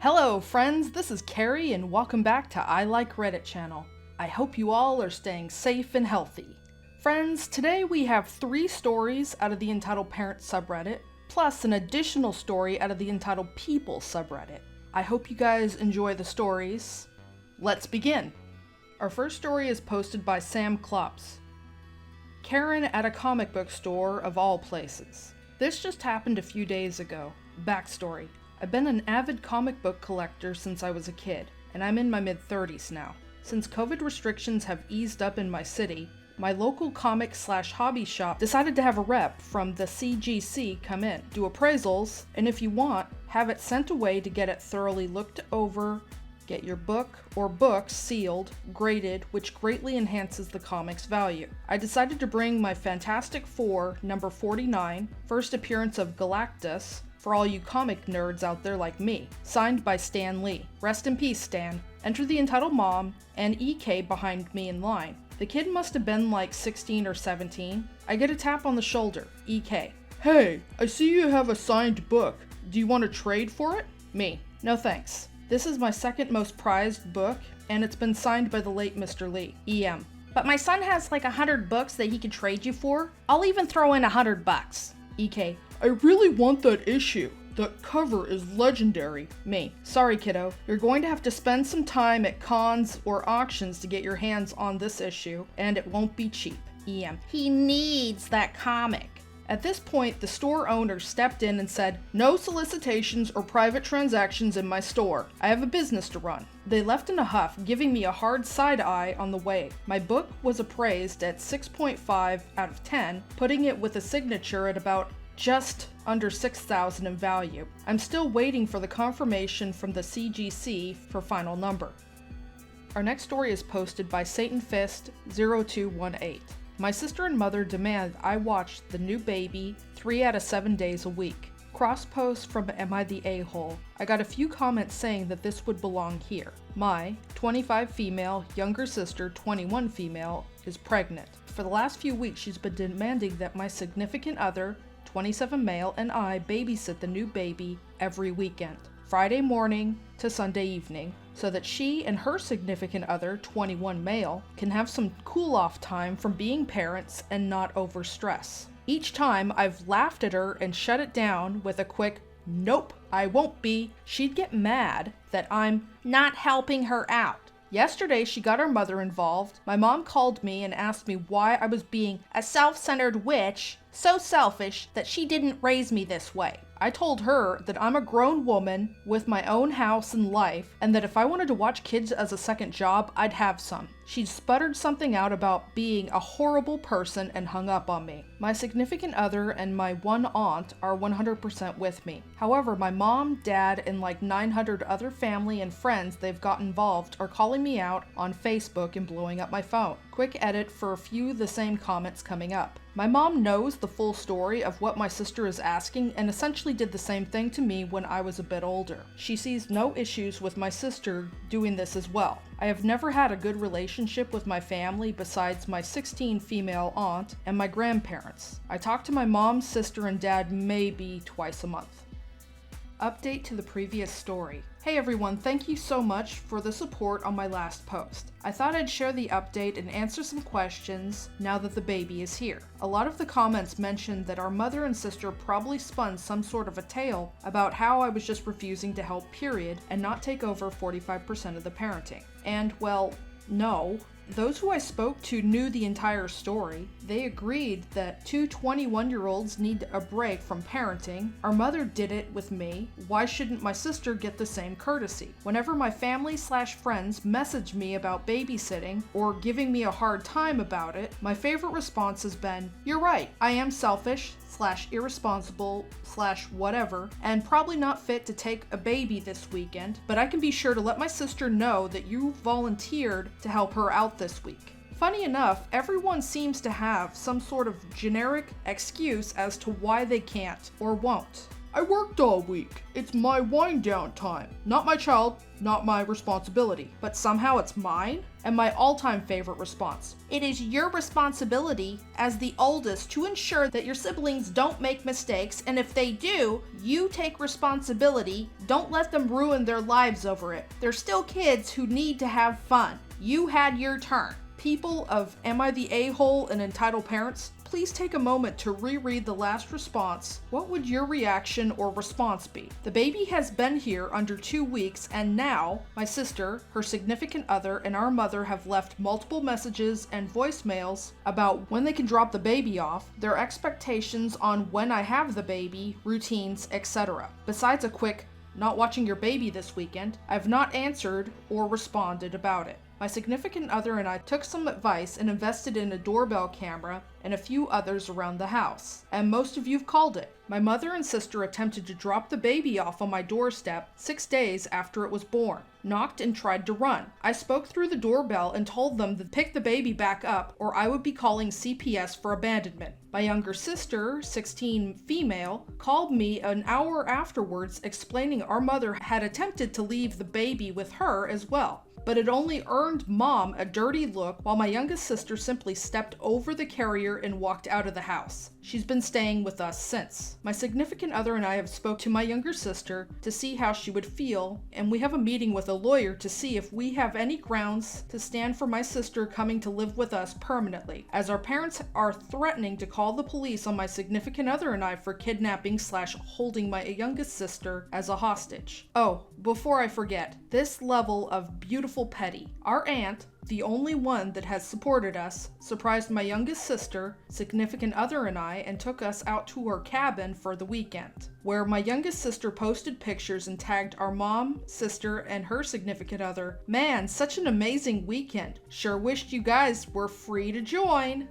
Hello friends, this is Carrie and welcome back to I Like Reddit channel. I hope you all are staying safe and healthy. Friends, today we have 3 stories out of the entitled Parent subreddit, plus an additional story out of the entitled People subreddit. I hope you guys enjoy the stories. Let's begin. Our first story is posted by Sam Klops. Karen at a comic book store of all places. This just happened a few days ago. Backstory. I've been an avid comic book collector since I was a kid, and I'm in my mid-30s now. Since COVID restrictions have eased up in my city, my local comic/hobby shop decided to have a rep from the CGC come in, do appraisals, and if you want, have it sent away to get it thoroughly looked over, get your book or books sealed, graded, which greatly enhances the comic's value. I decided to bring my Fantastic Four number 49, first appearance of Galactus, for all you comic nerds out there like me, signed by Stan Lee. Rest in peace, Stan. Enter the entitled mom, and EK behind me in line. The kid must have been like 16 or 17. I get a tap on the shoulder. EK. Hey, I see you have a signed book. Do you want to trade for it? Me. No thanks. This is my second most prized book, and it's been signed by the late Mr. Lee. EM. But my son has like 100 books that he could trade you for. I'll even throw in $100. EK. I really want that issue. That cover is legendary. Me. Sorry, kiddo. You're going to have to spend some time at cons or auctions to get your hands on this issue, and it won't be cheap. EM. He needs that comic. At this point, the store owner stepped in and said, "No solicitations or private transactions in my store. I have a business to run." They left in a huff, giving me a hard side eye on the way. My book was appraised at 6.5 out of 10, putting it with a signature at about just under $6,000 in value. I'm still waiting for the confirmation from the CGC for final number. Our next story is posted by SatanFist0218. My sister and mother demand I watch The New Baby 3 out of 7 days a week. Cross post from Am I the A-hole? I got a few comments saying that this would belong here. My 25 female, younger sister 21 female is pregnant. For the last few weeks she's been demanding that my significant other 27 male and I babysit the new baby every weekend, Friday morning to Sunday evening, so that she and her significant other, 21 male, can have some cool-off time from being parents and not overstress. Each time I've laughed at her and shut it down with a quick, "Nope, I won't be." She'd get mad that I'm not helping her out. Yesterday, she got her mother involved. My mom called me and asked me why I was being a self-centered witch, so selfish that she didn't raise me this way. I told her that I'm a grown woman with my own house and life, and that if I wanted to watch kids as a second job, I'd have some. She sputtered something out about being a horrible person and hung up on me. My significant other and my one aunt are 100% with me. However, my mom, dad, and like 900 other family and friends they've got involved are calling me out on Facebook and blowing up my phone. Quick edit for a few of the same comments coming up. My mom knows the full story of what my sister is asking and essentially did the same thing to me when I was a bit older. She sees no issues with my sister doing this as well. I have never had a good relationship with my family besides my 16 female aunt and my grandparents. I talk to my mom, sister, and dad maybe twice a month. Update to the previous story. Hey everyone, thank you so much for the support on my last post. I thought I'd share the update and answer some questions now that the baby is here. A lot of the comments mentioned that our mother and sister probably spun some sort of a tale about how I was just refusing to help period and not take over 45% of the parenting. And well, no. Those who I spoke to knew the entire story. They agreed that 2 21-year-olds need a break from parenting. Our mother did it with me. Why shouldn't my sister get the same courtesy? Whenever my family/friends message me about babysitting or giving me a hard time about it, my favorite response has been, "You're right, I am selfish/irresponsible/whatever, and probably not fit to take a baby this weekend, but I can be sure to let my sister know that you volunteered to help her out this week." Funny enough, everyone seems to have some sort of generic excuse as to why they can't or won't. I worked all week. It's my wind down time. Not my child, not my responsibility. But somehow it's mine? And my all-time favorite response. It is your responsibility as the oldest to ensure that your siblings don't make mistakes, and if they do, you take responsibility. Don't let them ruin their lives over it. They're still kids who need to have fun. You had your turn. People of Am I the A-hole and entitled parents, please take a moment to reread the last response. What would your reaction or response be? The baby has been here under 2 weeks, and now my sister, her significant other, and our mother have left multiple messages and voicemails about when they can drop the baby off, their expectations on when I have the baby, routines, etc. Besides a quick, "not watching your baby this weekend," I've not answered or responded about it. My significant other and I took some advice and invested in a doorbell camera and a few others around the house. And most of you've called it. My mother and sister attempted to drop the baby off on my doorstep 6 days after it was born, knocked and tried to run. I spoke through the doorbell and told them to pick the baby back up or I would be calling CPS for abandonment. My younger sister, 16 female, called me an hour afterwards explaining our mother had attempted to leave the baby with her as well, but it only earned mom a dirty look while my youngest sister simply stepped over the carrier and walked out of the house. She's been staying with us since. My significant other and I have spoke to my younger sister to see how she would feel, and we have a meeting with a lawyer to see if we have any grounds to stand for my sister coming to live with us permanently, as our parents are threatening to call the police on my significant other and I for kidnapping / holding my youngest sister as a hostage. Oh, before I forget, this level of beautiful petty. Our aunt, the only one that has supported us, surprised my youngest sister, significant other and I and took us out to her cabin for the weekend, where my youngest sister posted pictures and tagged our mom, sister, and her significant other. Man, such an amazing weekend. Sure wished you guys were free to join.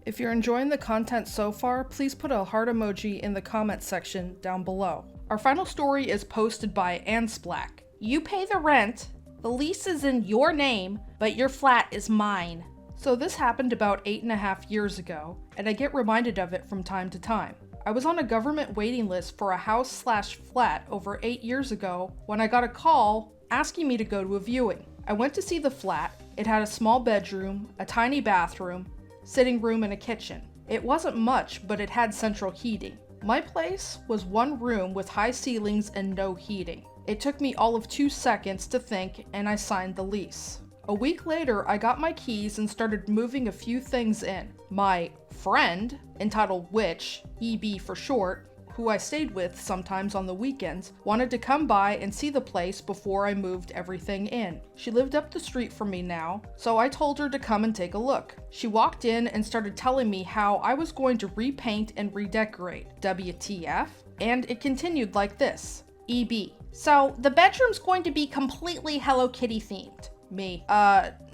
If you're enjoying the content so far, please put a heart emoji in the comments section down below. Our final story is posted by Ansplack. You pay the rent, the lease is in your name, but your flat is mine. So this happened about 8.5 years ago, and I get reminded of it from time to time. I was on a government waiting list for a house / flat over 8 years ago when I got a call asking me to go to a viewing. I went to see the flat. It had a small bedroom, a tiny bathroom, sitting room, and a kitchen. It wasn't much, but it had central heating. My place was one room with high ceilings and no heating. It took me all of 2 seconds to think, and I signed the lease. A week later, I got my keys and started moving a few things in. My friend, entitled Witch, EB for short, who I stayed with sometimes on the weekends, wanted to come by and see the place before I moved everything in. She lived up the street from me now, so I told her to come and take a look. She walked in and started telling me how I was going to repaint and redecorate. WTF? And it continued like this. EB. So, the bedroom's going to be completely Hello Kitty themed. Me.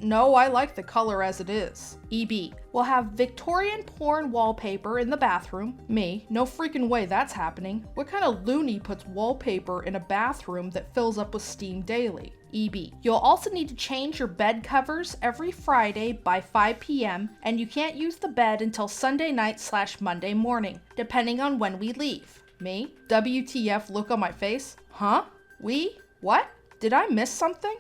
No, I like the color as it is. EB. We'll have Victorian porn wallpaper in the bathroom. Me. No freaking way that's happening. What kind of loony puts wallpaper in a bathroom that fills up with steam daily? EB. You'll also need to change your bed covers every Friday by 5 p.m. and you can't use the bed until Sunday night / Monday morning, depending on when we leave. Me. WTF look on my face. Huh? We? What? Did I miss something?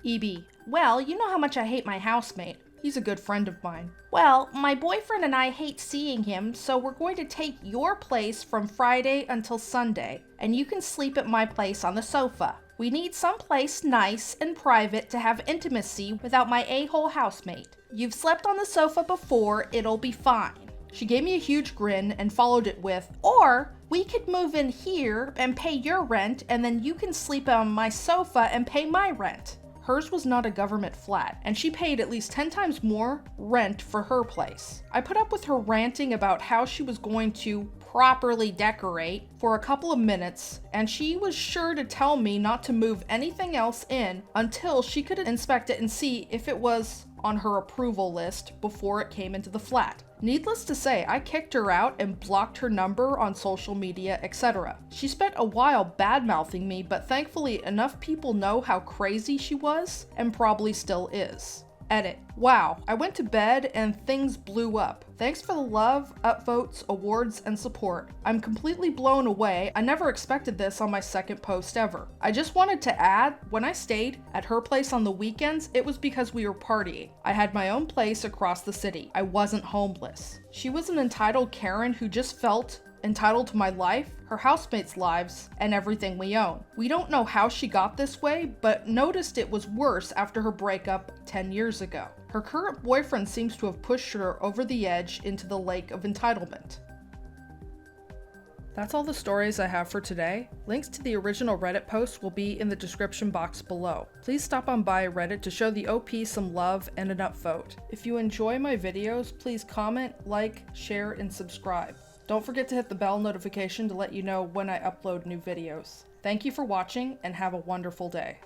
EB. Well, you know how much I hate my housemate. He's a good friend of mine. Well, my boyfriend and I hate seeing him, so we're going to take your place from Friday until Sunday, and you can sleep at my place on the sofa. We need someplace nice and private to have intimacy without my a-hole housemate. You've slept on the sofa before, it'll be fine. She gave me a huge grin and followed it with, or we could move in here and pay your rent, and then you can sleep on my sofa and pay my rent. Hers was not a government flat, and she paid at least 10 times more rent for her place. I put up with her ranting about how she was going to properly decorate for a couple of minutes, and she was sure to tell me not to move anything else in until she could inspect it and see if it was on her approval list before it came into the flat. Needless to say, I kicked her out and blocked her number on social media, etc. She spent a while bad-mouthing me, but thankfully enough people know how crazy she was, and probably still is. Edit. Wow, I went to bed and things blew up. Thanks for the love, upvotes, awards, and support. I'm completely blown away. I never expected this on my second post ever. I just wanted to add, when I stayed at her place on the weekends, it was because we were partying. I had my own place across the city. I wasn't homeless. She was an entitled Karen who just felt entitled to my life, her housemates' lives, and everything we own. We don't know how she got this way, but noticed it was worse after her breakup 10 years ago. Her current boyfriend seems to have pushed her over the edge into the lake of entitlement. That's all the stories I have for today. Links to the original Reddit post will be in the description box below. Please stop on by Reddit to show the OP some love and an upvote. If you enjoy my videos, please comment, like, share, and subscribe. Don't forget to hit the bell notification to let you know when I upload new videos. Thank you for watching and have a wonderful day.